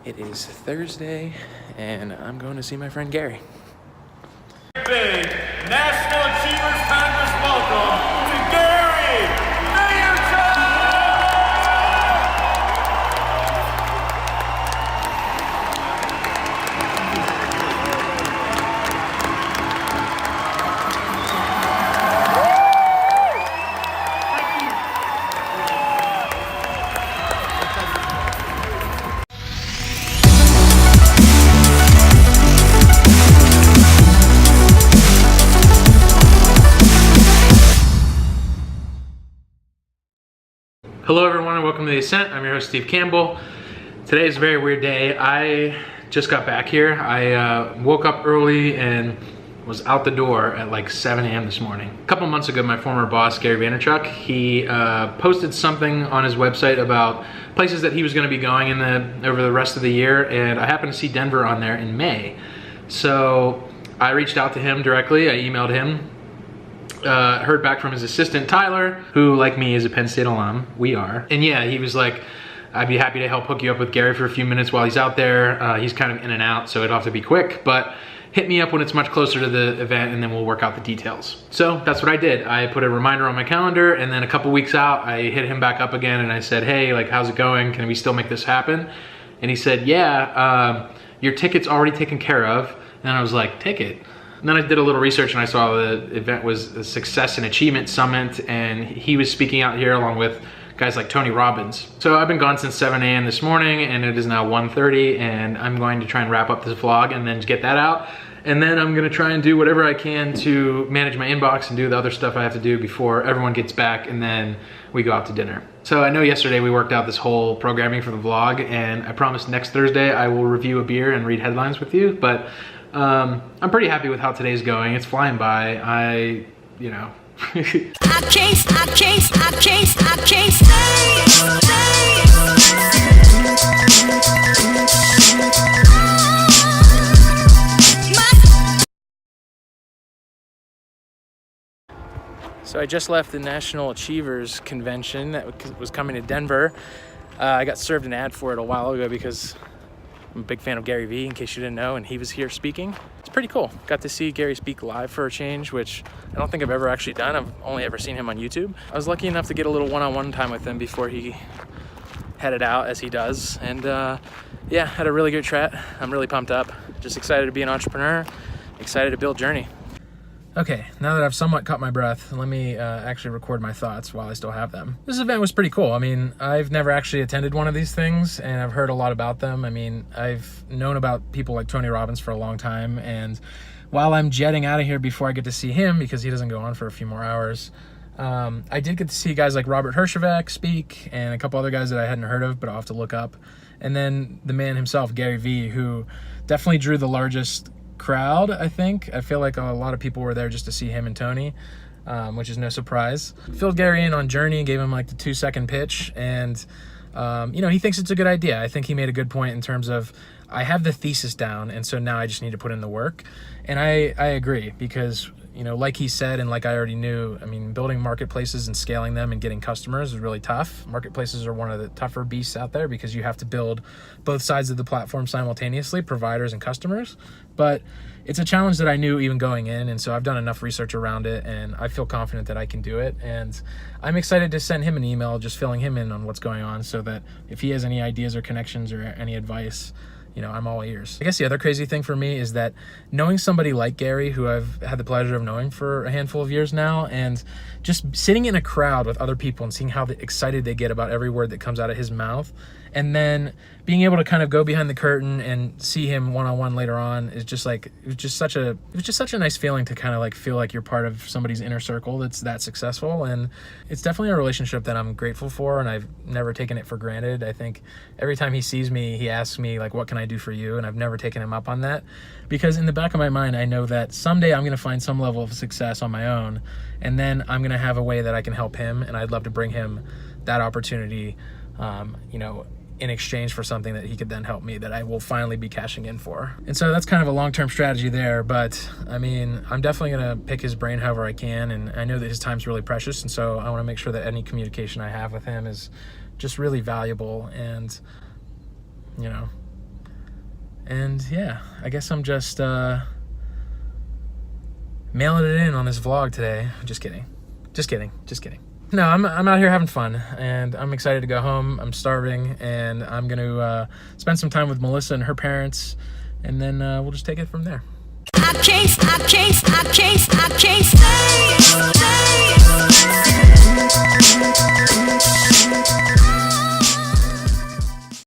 It is Thursday, and I'm going to see my friend Gary. Big National Achievers Congress welcome to Gary Vaynerchuk! Hello everyone and welcome to The Ascent. I'm your host Steve Campbell. Today is a very weird day. I just got back here. I woke up early and was out the door at like 7 a.m. this morning. A couple months ago, my former boss, Gary Vaynerchuk, he posted something on his website about places that he was gonna be going in over the rest of the year, and I happened to see Denver on there in May. So I reached out to him directly, I emailed him. Heard back from his assistant Tyler, who like me is a Penn State alum. We are. And yeah, he was like, I'd be happy to help hook you up with Gary for a few minutes while he's out there. He's kind of in and out, so it'd have to be quick, but hit me up when it's much closer to the event and then we'll work out the details. So that's what I did. I put a reminder on my calendar, and then a couple weeks out, I hit him back up again and I said, hey, like, how's it going? Can we still make this happen? And he said, yeah, your ticket's already taken care of. And I was like, ticket? And then I did a little research and I saw the event was a Success and Achievement Summit, and he was speaking out here along with guys like Tony Robbins. So I've been gone since 7 a.m. this morning, and it is now 1:30, and I'm going to try and wrap up this vlog and then get that out. And then I'm gonna try and do whatever I can to manage my inbox and do the other stuff I have to do before everyone gets back, and then we go out to dinner. So I know yesterday we worked out this whole programming for the vlog, and I promise next Thursday I will review a beer and read headlines with you, but I'm pretty happy with how today's going. It's flying by. You know. I can't So I just left the National Achievers Convention that was coming to Denver. I got served an ad for it a while ago because I'm a big fan of Gary V, in case you didn't know, and he was here speaking. It's pretty cool. Got to see Gary speak live for a change, which I don't think I've ever actually done. I've only ever seen him on YouTube. I was lucky enough to get a little one-on-one time with him before he headed out, as he does. And yeah, had a really good chat. I'm really pumped up. Just excited to be an entrepreneur, excited to build Journey. Okay, now that I've somewhat caught my breath, let me actually record my thoughts while I still have them. This event was pretty cool. I mean, I've never actually attended one of these things, and I've heard a lot about them. I mean, I've known about people like Tony Robbins for a long time, and while I'm jetting out of here before I get to see him, because he doesn't go on for a few more hours, I did get to see guys like Robert Herjavec speak, and a couple other guys that I hadn't heard of, but I'll have to look up. And then the man himself, Gary V, who definitely drew the largest crowd, I think. I feel like a lot of people were there just to see him and Tony, which is no surprise. Filled Gary in on Journey, gave him like the 2-second pitch, and you know, he thinks it's a good idea. I think he made a good point in terms of, I have the thesis down, and so now I just need to put in the work. And I agree, because, you know, like he said, and like I already knew, I mean, building marketplaces and scaling them and getting customers is really tough. Marketplaces are one of the tougher beasts out there because you have to build both sides of the platform simultaneously, providers and customers. But it's a challenge that I knew even going in, and so I've done enough research around it, and I feel confident that I can do it. And I'm excited to send him an email just filling him in on what's going on, so that if he has any ideas or connections or any advice, you know, I'm all ears. I guess the other crazy thing for me is that knowing somebody like Gary, who I've had the pleasure of knowing for a handful of years now, and just sitting in a crowd with other people and seeing how excited they get about every word that comes out of his mouth, and then being able to kind of go behind the curtain and see him one-on-one later on is just like, it was just such a nice feeling to kind of like feel like you're part of somebody's inner circle that's that successful. And it's definitely a relationship that I'm grateful for, and I've never taken it for granted. I think every time he sees me, he asks me like, what can I do for you? And I've never taken him up on that, because in the back of my mind, I know that someday I'm going to find some level of success on my own, and then I'm going to have a way that I can help him, and I'd love to bring him that opportunity, you know, in exchange for something that he could then help me, that I will finally be cashing in for. And so that's kind of a long-term strategy there, but I mean, I'm definitely gonna pick his brain however I can, and I know that his time's really precious, and so I wanna make sure that any communication I have with him is just really valuable and, you know, And yeah, I guess I'm just mailing it in on this vlog today. Just kidding. No, I'm out here having fun, and I'm excited to go home. I'm starving, and I'm going to spend some time with Melissa and her parents, and then we'll just take it from there. I can't